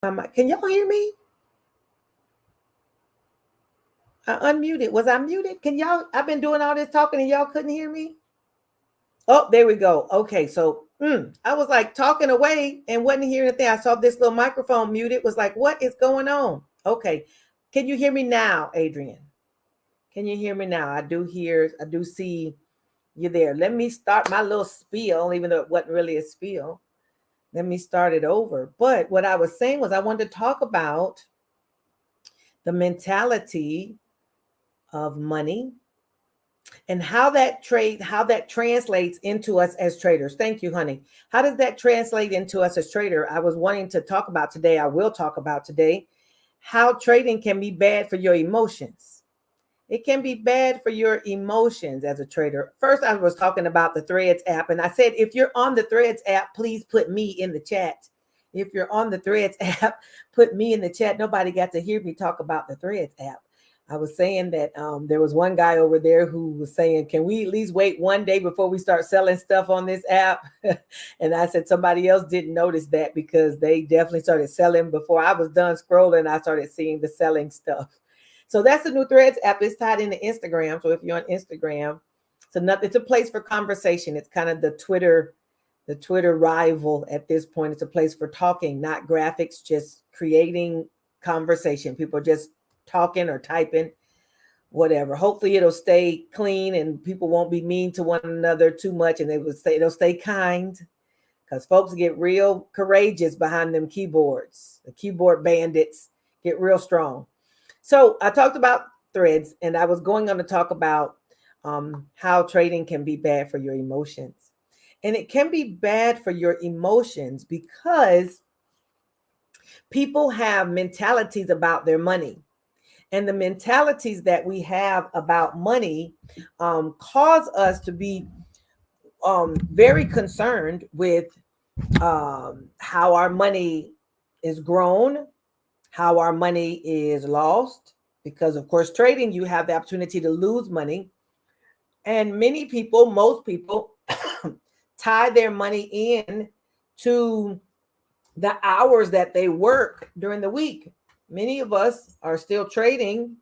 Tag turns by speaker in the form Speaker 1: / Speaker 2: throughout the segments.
Speaker 1: Can y'all hear me? I unmuted. Was I muted? Can y'all? I've been doing all this talking and y'all couldn't hear me. Oh, there we go. Okay, so I was like talking away and wasn't hearing anything. I saw this little microphone muted. Was like, what is going on? Okay, can you hear me now, Adrian? Can you hear me now? I do see you there. Let me start my little spiel, even though it wasn't really a spiel. Let me start it over. But what I was saying was I wanted to talk about the mentality of money and how that translates into us as traders. Thank you, honey. How does that translate into us as trader? I was wanting to talk about today. I will talk about today how trading can be bad for your emotions. It can be bad for your emotions as a trader. First, I was talking about the Threads app, and I said, if you're on the Threads app, please put me in the chat. If you're on the Threads app, put me in the chat. Nobody got to hear me talk about the Threads app. I was saying that there was one guy over there who was saying, can we at least wait one day before we start selling stuff on this app? And I said somebody else didn't notice that because they definitely started selling before I was done scrolling. I started seeing the selling stuff. So that's the new Threads app. It's tied into Instagram. So if you're on Instagram, it's a place for conversation. It's kind of the Twitter rival at this point. It's a place for talking, not graphics, just creating conversation. People just talking or typing, whatever. Hopefully it'll stay clean and people won't be mean to one another too much, and it'll stay kind, because folks get real courageous behind them keyboards. The keyboard bandits get real strong. So I talked about Threads, and I was going on to talk about how trading can be bad for your emotions. And it can be bad for your emotions because people have mentalities about their money. And the mentalities that we have about money cause us to be very concerned with how our money is grown, how our money is lost. Because, of course, trading, you have the opportunity to lose money. And most people, tie their money in to the hours that they work during the week. Many of us are still trading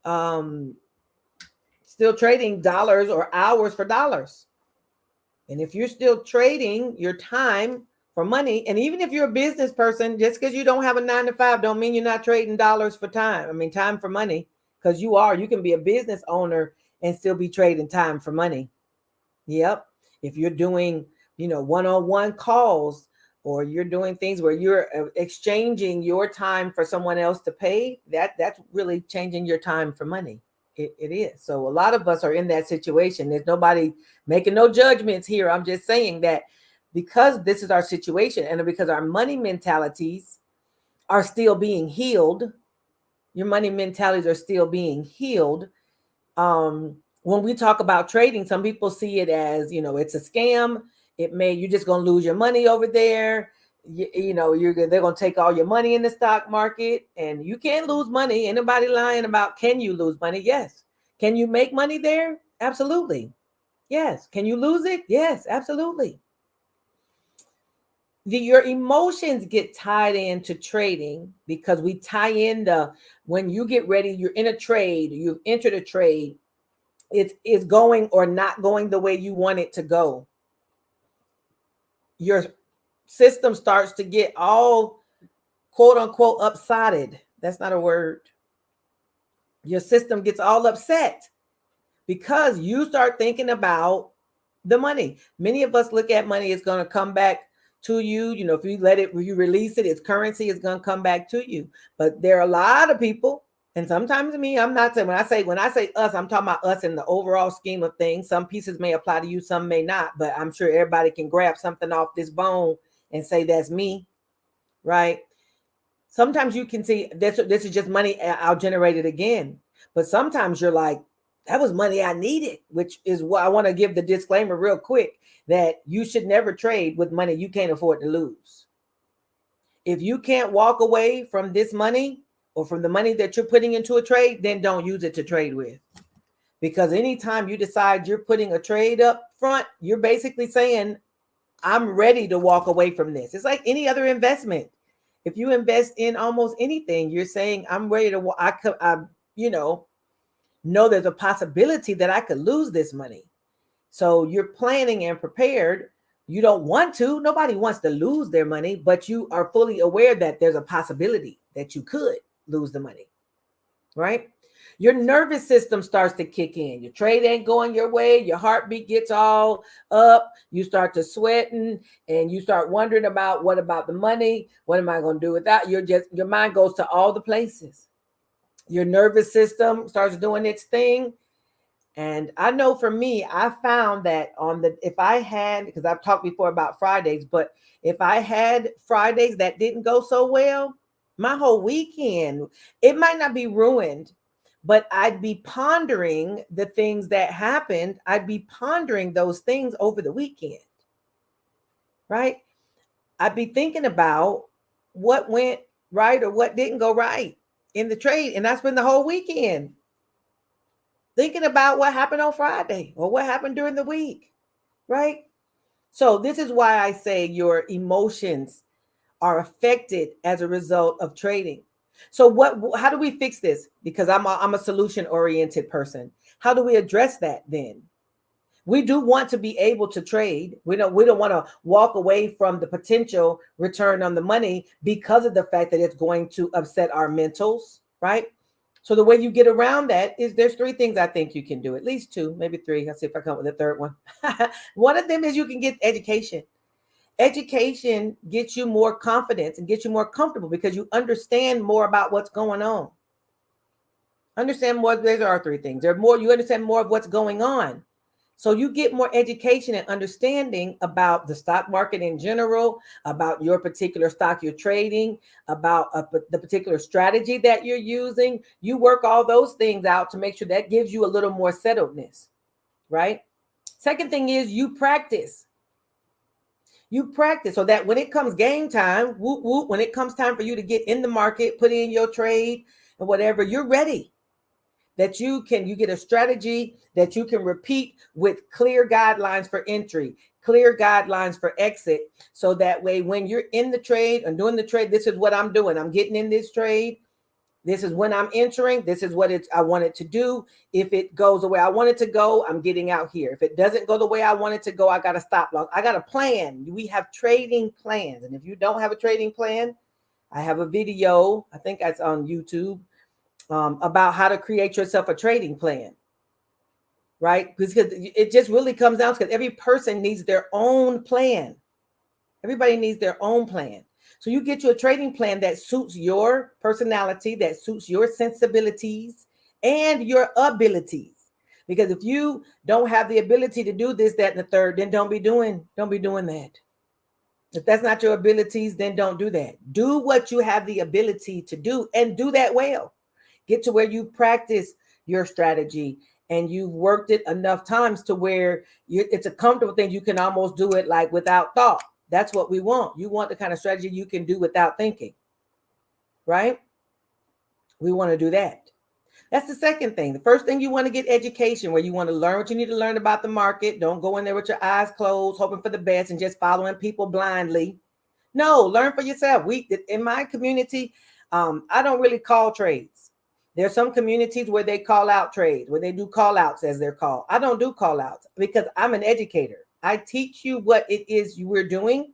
Speaker 1: dollars or hours for dollars. And if you're still trading your time for money, and even if you're a business person, just because you don't have a 9-to-5 don't mean you're not trading dollars for time. I mean, time for money, because you can be a business owner and still be trading time for money. Yep. If you're doing, one-on-one calls, or you're doing things where you're exchanging your time for someone else to pay, that's really changing your time for money. It is. So a lot of us are in that situation. There's nobody making no judgments here. I'm just saying that because this is our situation, and because our money mentalities are still being healed, your money mentalities are still being healed. When we talk about trading, some people see it as, it's a scam. You're just going to lose your money over there. They're going to take all your money in the stock market, and you can't lose money. Anybody lying about, can you lose money? Yes. Can you make money there? Absolutely. Yes. Can you lose it? Yes, absolutely. Your emotions get tied into trading because we tie in when you get ready, you're in a trade, you've entered a trade, it is going or not going the way you want it to go. Your system starts to get all quote unquote upsided. That's not a word. Your system gets all upset because you start thinking about the money. Many of us look at money, it's going to come back to you. If you release it, its currency is going to come back to you. But there are a lot of people, and sometimes me, I'm not saying, when I say us, I'm talking about us in the overall scheme of things. Some pieces may apply to you, some may not, but I'm sure everybody can grab something off this bone and say that's me, right? Sometimes you can see this is just money, I'll generate it again. But sometimes you're like, that was money I needed, which is what I want to give the disclaimer real quick, that you should never trade with money you can't afford to lose. If you can't walk away from this money or from the money that you're putting into a trade, then don't use it to trade with. Because anytime you decide you're putting a trade up front, you're basically saying, I'm ready to walk away from this. It's like any other investment. If you invest in almost anything, you're saying, I'm ready to, know there's a possibility that I could lose this money. So you're planning and prepared. You don't want to, nobody wants to lose their money, but you are fully aware that there's a possibility that you could lose the money, right? Your nervous system starts to kick in. Your trade ain't going your way. Your heartbeat gets all up. You start to sweating and you start wondering about, what about the money? What am I going to do with that? Your mind goes to all the places. Your nervous system starts doing its thing. And I know for me, I found that if I had, because I've talked before about Fridays, but if I had Fridays that didn't go so well, my whole weekend, it might not be ruined, but I'd be pondering the things that happened. I'd be pondering those things over the weekend, right? I'd be thinking about what went right or what didn't go right in the trade. And I spent the whole weekend thinking about what happened on Friday or what happened during the week, right? So this is why I say your emotions are affected as a result of trading. So how do we fix this? Because I'm a solution-oriented person. How do we address that then? We do want to be able to trade. We don't want to walk away from the potential return on the money because of the fact that it's going to upset our mentals, right? So the way you get around that is there's 3 things I think you can do, at least 2, maybe 3. I'll see if I come up with a third one. One of them is you can get education. Education gets you more confidence and gets you more comfortable because you understand more about what's going on. Understand more. There are 3 things. You understand more of what's going on. So you get more education and understanding about the stock market in general, about your particular stock you're trading, about the particular strategy that you're using. You work all those things out to make sure that gives you a little more settledness, right? Second thing is you practice. You practice so that when it comes game time, whoop, whoop, when it comes time for you to get in the market, put in your trade and whatever, you're ready. That you get a strategy that you can repeat with clear guidelines for entry, clear guidelines for exit. So that way, when you're in the trade and doing the trade, this is what I'm doing. I'm getting in this trade. This is when I'm entering. This is what I want it to do. If it goes the way I want it to go, I'm getting out here. If it doesn't go the way I want it to go, I got to stop loss. I got a plan. We have trading plans. And if you don't have a trading plan, I have a video, I think that's on YouTube, about how to create yourself a trading plan, right? Because it just really comes down to, because every person needs their own plan. Everybody needs their own plan. So you get you a trading plan that suits your personality, that suits your sensibilities and your abilities. Because if you don't have the ability to do this, that, and the third, then don't be doing that. If that's not your abilities, then don't do that. Do what you have the ability to do and do that well. Get to where you practice your strategy and you've worked it enough times to where it's a comfortable thing. You can almost do it like without thought. That's what we want. You want the kind of strategy you can do without thinking, right? We want to do that. That's the second thing. The first thing, you want to get education, where you want to learn what you need to learn about the market. Don't go in there with your eyes closed, hoping for the best and just following people blindly. No, learn for yourself. In my community, I don't really call trades. There's some communities where they call out trades, where they do call outs, as they're called. I don't do call outs because I'm an educator. I teach you what it is you were doing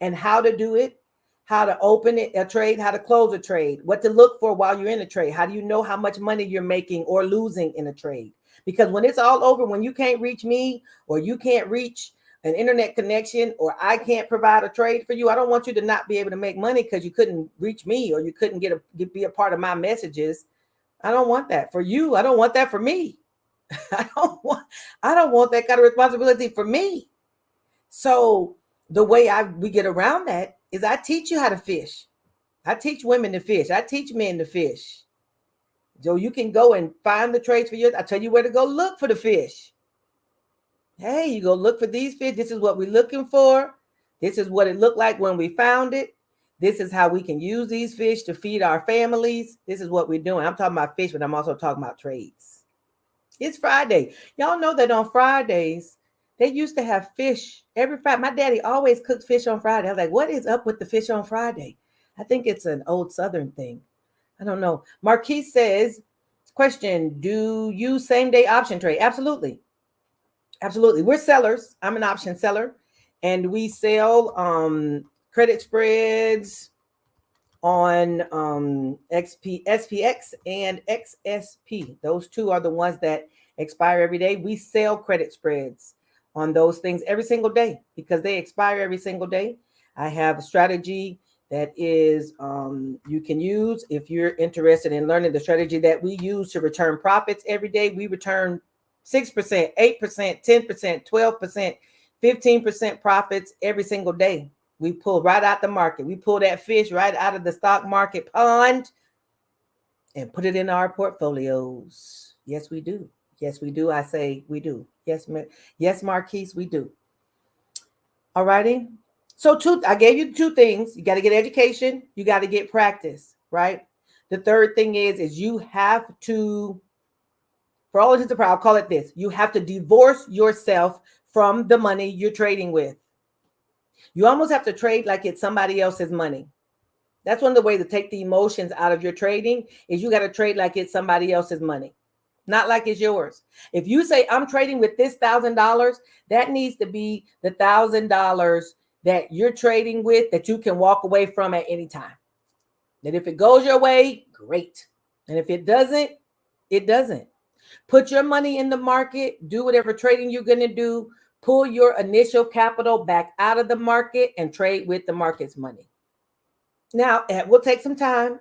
Speaker 1: and how to do it, how to open a trade, how to close a trade, what to look for while you're in a trade. How do you know how much money you're making or losing in a trade? Because when it's all over, when you can't reach me or you can't reach an internet connection or I can't provide a trade for you, I don't want you to not be able to make money because you couldn't reach me or you couldn't be a part of my messages. I don't want that for you. I don't want that for me. I don't want that kind of responsibility for me. So the way we get around that is I teach you how to fish. I teach women to fish. I teach men to fish. So you can go and find the trades for you. I tell you where to go look for the fish. Hey, you go look for these fish. This is what we're looking for. This is what it looked like when we found it. This is how we can use these fish to feed our families. This is what we're doing. I'm talking about fish, but I'm also talking about trades. It's Friday. Y'all know that on Fridays, they used to have fish every Friday. My daddy always cooked fish on Friday. I was like, what is up with the fish on Friday? I think it's an old Southern thing. I don't know. Marquise says, question, do you same day option trade? Absolutely. Absolutely. We're sellers. I'm an option seller, and we sell credit spreads on SPX and XSP. Those two are the ones that expire every day. We sell credit spreads on those things every single day because they expire every single day. I have a strategy that is you can use if you're interested in learning the strategy that we use to return profits every day. We return 6%, 8%, 10%, 12%, 15% profits every single day. We pull right out the market. We pull that fish right out of the stock market pond and put it in our portfolios. Yes, we do. Yes, we do. I say we do. Yes, Marquise, we do. All righty. So I gave you two things. You got to get education. You got to get practice, right? The third thing is you have to, for all intents and purposes, I'll call it this. You have to divorce yourself from the money you're trading with. You almost have to trade like it's somebody else's money. That's one of the ways to take the emotions out of your trading is you got to trade like it's somebody else's money, not like it's yours. If you say I'm trading with this $1,000, that needs to be the $1,000 that you're trading with that you can walk away from at any time. And if it goes your way, great. And if it doesn't, it doesn't. Put your money in the market, do whatever trading you're going to do, pull your initial capital back out of the market and trade with the market's money. Now, it will take some time,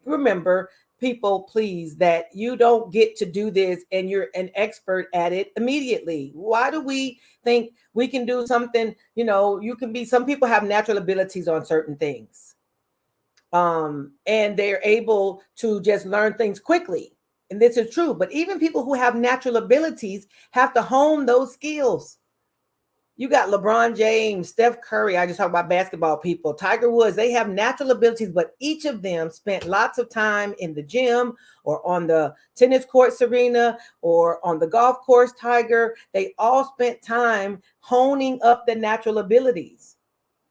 Speaker 1: remember, people, please, that you don't get to do this and you're an expert at it immediately. Why do we think we can do something? Some people have natural abilities on certain things. And they're able to just learn things quickly. And this is true. But even people who have natural abilities have to hone those skills. You got LeBron James, Steph Curry. I just talk about basketball people. Tiger Woods. They have natural abilities, but each of them spent lots of time in the gym or on the tennis courts arena or on the golf course. Tiger. They all spent time honing up the natural abilities.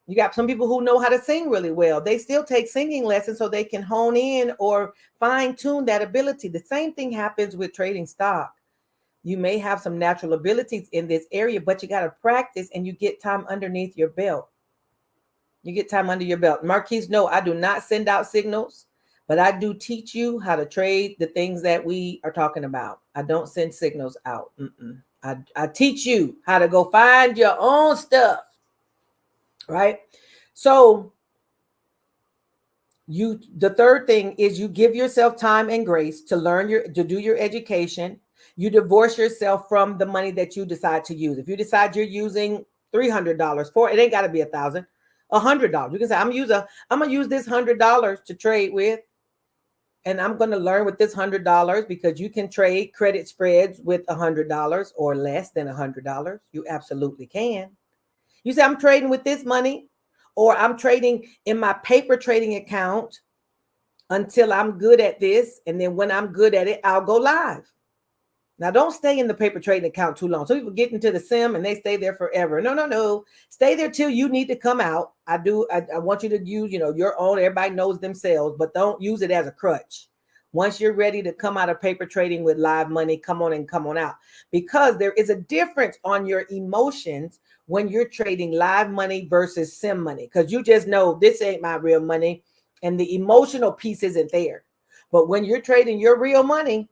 Speaker 1: You got some people who know how to sing really well. They still take singing lessons so they can hone in or fine tune that ability. The same thing happens with trading stock. You may have some natural abilities in this area, but you got to practice and you get time underneath your belt. You get time under your belt. Marquise, no, I do not send out signals, but I do teach you how to trade the things that we are talking about. I don't send signals out. I teach you how to go find your own stuff, right? So the third thing is you give yourself time and grace to do your education. You divorce yourself from the money that you decide to use. If you decide you're using $300 for it, ain't got to be $1,000, $100. You can say, I'm gonna use this $100 to trade with, and I'm gonna learn with this $100 because you can trade credit spreads with $100 or less than $100. You absolutely can. You say, I'm trading with this money, or I'm trading in my paper trading account until I'm good at this, and then when I'm good at it, I'll go live. Now, don't stay in the paper trading account too long. Some people get into the sim and they stay there forever. No. Stay there till you need to come out. I want you to use, your own. Everybody knows themselves, but don't use it as a crutch. Once you're ready to come out of paper trading with live money, come on out. Because there is a difference on your emotions when you're trading live money versus sim money. Because you just know this ain't my real money and the emotional piece isn't there. But when you're trading your real money,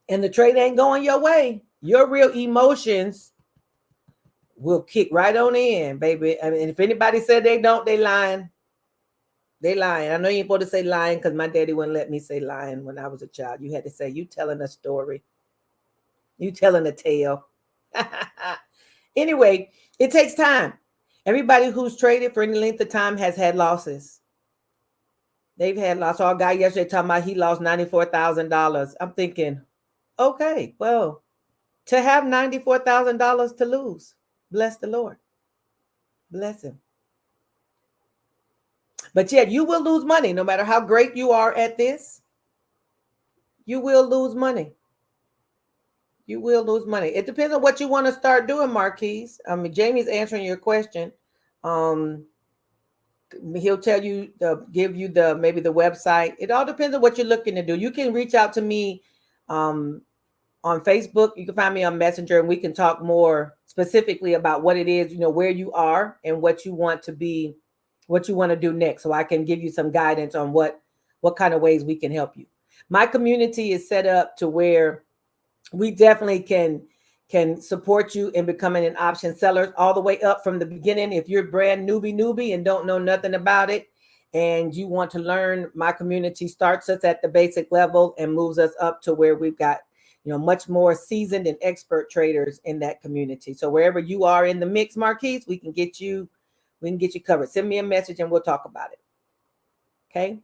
Speaker 1: and the trade ain't going your way, your real emotions will kick right on in, baby. I mean, if anybody said they don't, they lying. They lying. I know you ain't supposed to say lying because my daddy wouldn't let me say lying when I was a child. You had to say, you telling a story. You telling a tale. Anyway, it takes time. Everybody who's traded for any length of time has had losses. They've had losses. I saw a guy yesterday talking about he lost $94,000. I'm thinking, okay, well, to have $94,000 to lose, bless the Lord. Bless him. But yet you will lose money no matter how great you are at this. You will lose money. You will lose money. It depends on what you want to start doing, Marquise. I mean, Jamie's answering your question. He'll tell you, give you maybe the website. It all depends on what you're looking to do. You can reach out to me on Facebook. You can find me on Messenger, and we can talk more specifically about what it is, where you are and what you want to be, what you want to do next. So I can give you some guidance on what kind of ways we can help you. My community is set up to where we definitely can support you in becoming an option seller all the way up from the beginning. If you're brand newbie and don't know nothing about it and you want to learn, my community starts us at the basic level and moves us up to where we've got much more seasoned and expert traders in that community. So wherever you are in the mix, Marquise, we can get you covered. Send me a message and we'll talk about it. Okay.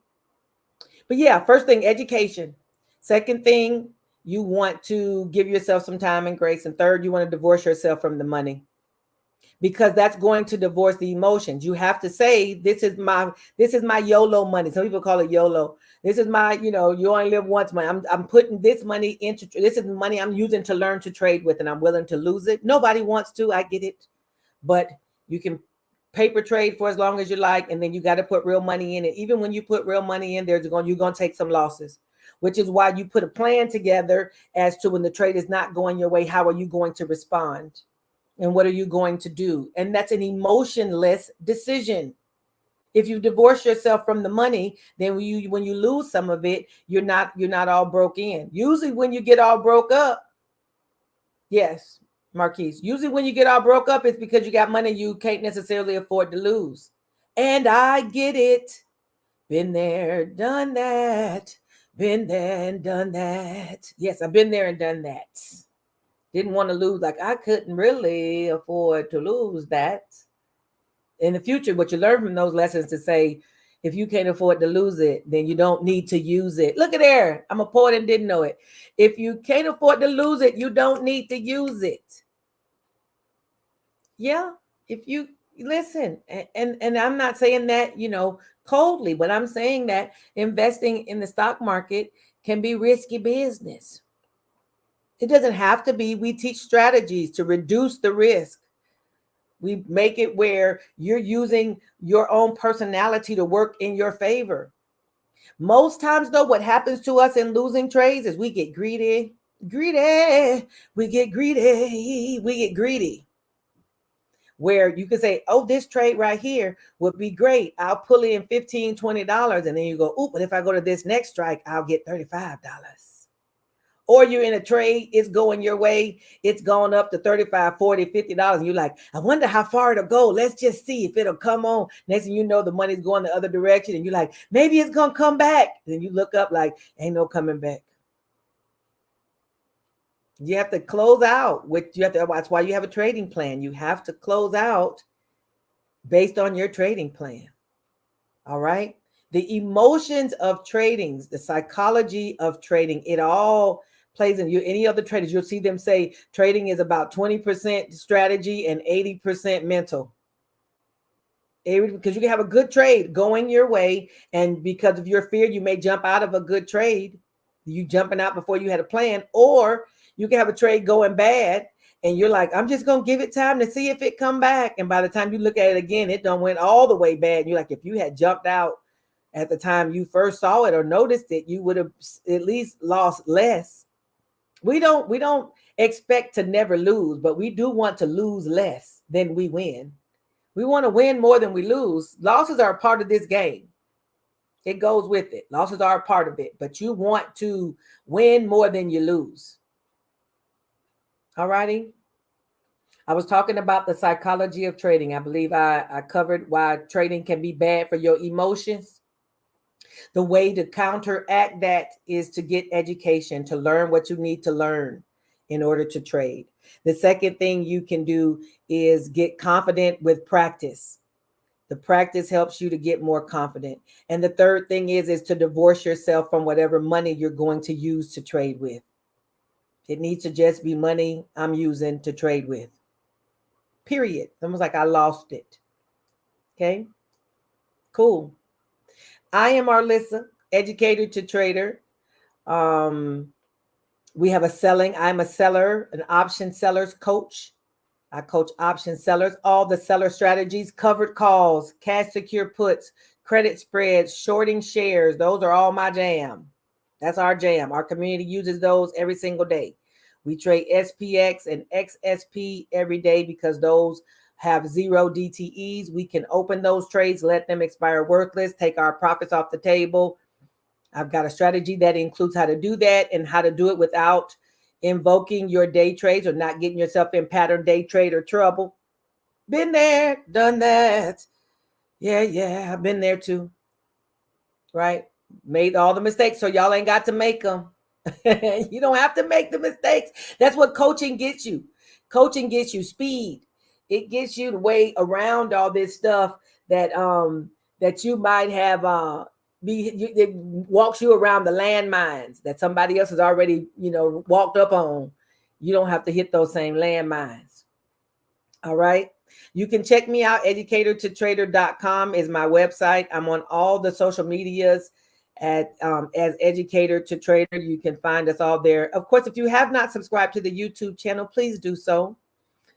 Speaker 1: But yeah, first thing, education. Second thing, you want to give yourself some time and grace. And third, you want to divorce yourself from the money, because that's going to divorce the emotions. You have to say, this is my YOLO money. Some people call it YOLO. This is my, you only live once money. I'm putting this money into, this is the money I'm using to learn to trade with, and I'm willing to lose it. Nobody wants to, I get it. But you can paper trade for as long as you like, and then you got to put real money in it. Even when you put real money in, you're going to take some losses, which is why you put a plan together as to when the trade is not going your way, how are you going to respond and what are you going to do? And that's an emotionless decision. If you divorce yourself from the money, then when you lose some of it, you're not all broke in. Usually when you get all broke up, yes, Marquise, usually when you get all broke up, it's because you got money you can't necessarily afford to lose. And I get it. Been there, done that. Been there and done that. Yes, I've been there and done that. Didn't want to lose. Like, I couldn't really afford to lose that. In the future, what you learn from those lessons to say, if you can't afford to lose it, then you don't need to use it. Look at there. I'm a poet and didn't know it. If you can't afford to lose it, you don't need to use it. Yeah. If you listen, and I'm not saying that, coldly, but I'm saying that investing in the stock market can be risky business. It doesn't have to be. We teach strategies to reduce the risk. We make it where you're using your own personality to work in your favor. Most times, though, what happens to us in losing trades is we get greedy. We get greedy. Where you can say, oh, this trade right here would be great. I'll pull in $15, $20. And then you go, oh, but if I go to this next strike, I'll get $35. Or you're in a trade, it's going your way, it's going up to $35, $40, $50. And you're like, I wonder how far it'll go. Let's just see if it'll come on. Next thing you know, the money's going the other direction. And you're like, maybe it's going to come back. Then you look up like, ain't no coming back. You have to close out. That's why you have a trading plan. You have to close out based on your trading plan. All right. The emotions of trading, the psychology of trading, it all plays in you. Any other traders, you'll see them say trading is about 20% strategy and 80% mental. Because you can have a good trade going your way, and because of your fear, you may jump out of a good trade. You jumping out before you had a plan, or you can have a trade going bad, and you're like, I'm just gonna give it time to see if it come back. And by the time you look at it again, it done went all the way bad. And you're like, if you had jumped out at the time you first saw it or noticed it, you would have at least lost less. We don't expect to never lose, but we do want to lose less than we win. We want to win more than we lose. Losses are a part of this game. It goes with it. Losses are a part of it, but you want to win more than you lose. All righty. I was talking about the psychology of trading. I believe I covered why trading can be bad for your emotions. The way to counteract that is to get education, to learn what you need to learn in order to trade. The second thing you can do is get confident with practice. The practice helps you to get more confident. And the third thing is to divorce yourself from whatever money you're going to use to trade with. It needs to just be money I'm using to trade with. Period. Almost like I lost it. Okay. Cool. I am Arlissa, educator to trader. We have I'm a seller, an option sellers coach. I coach option sellers, all the seller strategies, covered calls, cash secure puts, credit spreads, shorting shares. Those are all my jam. That's our jam. Our community uses those every single day. We trade SPX and XSP every day because those have 0 DTEs. We can open those trades, let them expire worthless, take our profits off the table. I've got a strategy that includes how to do that and how to do it without invoking your day trades or not getting yourself in pattern day trader trouble. Been there, done that. Yeah, I've been there too. Right? Made all the mistakes, so y'all ain't got to make them. You don't have to make the mistakes. That's what coaching gets you. Coaching gets you speed. It gets you the way around all this stuff that that you might have it walks you around the landmines that somebody else has already, walked up on. You don't have to hit those same landmines. All right. You can check me out. Educator2Trader.com is my website. I'm on all the social medias as Educator2Trader. You can find us all there. Of course, if you have not subscribed to the YouTube channel, please do so.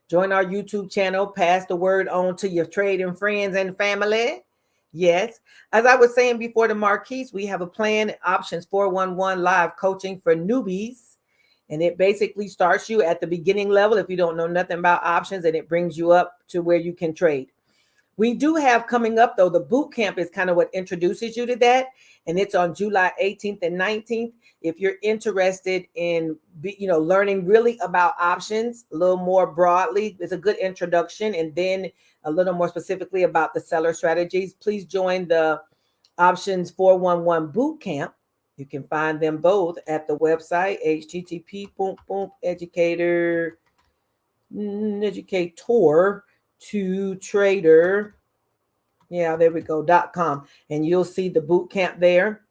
Speaker 1: Join our YouTube channel. Pass the word on to your trading friends and family. Yes. As I was saying before the Marquise, we have a plan, Options 411 live coaching for newbies. And it basically starts you at the beginning level if you don't know nothing about options, and it brings you up to where you can trade. We do have coming up, though, the boot camp is kind of what introduces you to that. And it's on July 18th and 19th. If you're interested in, learning really about options a little more broadly, it's a good introduction. And then a little more specifically about the seller strategies, please join the Options 411 boot camp. You can find them both at the website, Educator2Trader. Yeah, there we go, .com. And you'll see the boot camp there.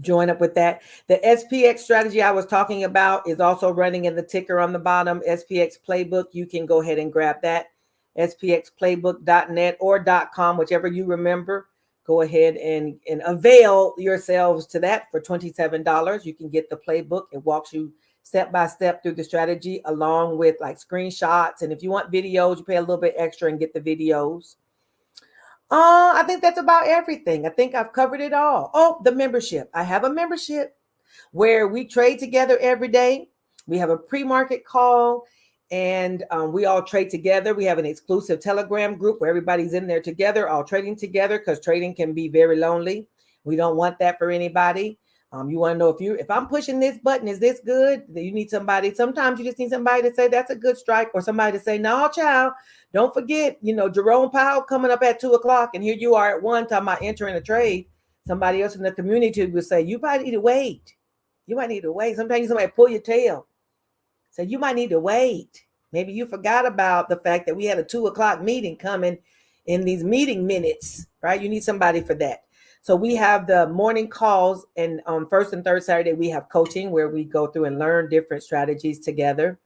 Speaker 1: Join up with that. The SPX strategy I was talking about is also running in the ticker on the bottom, SPX Playbook. You can go ahead and grab that, spxplaybook.net or .com, whichever you remember. Go ahead and avail yourselves to that for $27. You can get the playbook. It walks you step by step through the strategy along with like screenshots. And if you want videos, you pay a little bit extra and get the videos. I think that's about everything. I think I've covered it all. Oh, the membership. I have a membership where we trade together every day. We have a pre-market call. And we all trade together. We have an exclusive Telegram group where everybody's in there together, all trading together, because trading can be very lonely. We don't want that for anybody. You want to know if I'm pushing this button, is this good? You need somebody. Sometimes you just need somebody to say that's a good strike, or somebody to say, no, child, don't forget, Jerome Powell coming up at 2:00, and here you are at 1 talking about entering a trade. Somebody else in the community will say, you might need to wait. You might need to wait. Sometimes somebody pull your tail. So you might need to wait. Maybe you forgot about the fact that we had a 2:00 meeting coming in these meeting minutes, right? You need somebody for that. So we have the morning calls, and on first and third Saturday, we have coaching where we go through and learn different strategies together.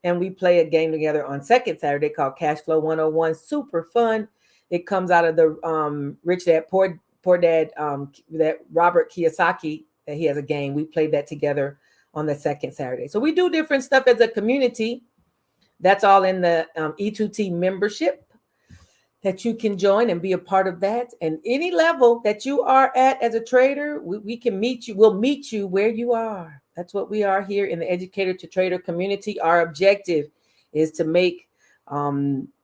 Speaker 1: And we play a game together on second Saturday called Cash Flow 101. Super fun. It comes out of the Rich Dad, Poor Dad, that Robert Kiyosaki, that he has a game. We played that together on the second Saturday. So we do different stuff as a community. That's all in the E2T membership that you can join and be a part of that. And any level that you are at as a trader, we can meet you. We'll meet you where you are. That's what we are here in the Educator2Trader community. Our objective is to make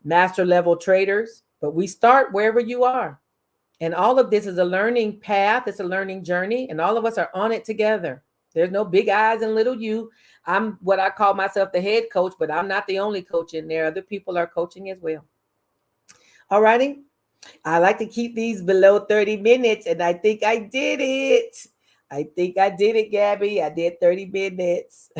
Speaker 1: master level traders, but we start wherever you are. And all of this is a learning path. It's a learning journey, and all of us are on it together. There's no big eyes and little you. I'm what I call myself the head coach, but I'm not the only coach in there. Other people are coaching as well. All righty. I like to keep these below 30 minutes, and I think I did it. Gabby. I did 30 minutes.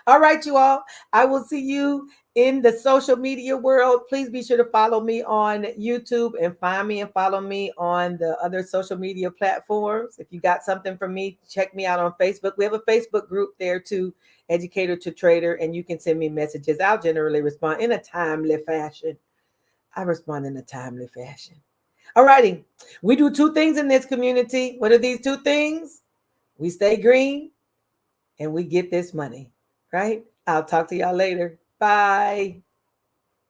Speaker 1: All right, you all. I will see you in the social media world. Please be sure to follow me on YouTube and find me and follow me on the other social media platforms. If you got something from me, check me out on Facebook. We have a Facebook group there too, Educator2Trader, and you can send me messages. I'll generally respond in a timely fashion. I respond in a timely fashion. All righty. We do two things in this community. What are these two things? We stay green and we get this money, right? I'll talk to y'all later. Bye.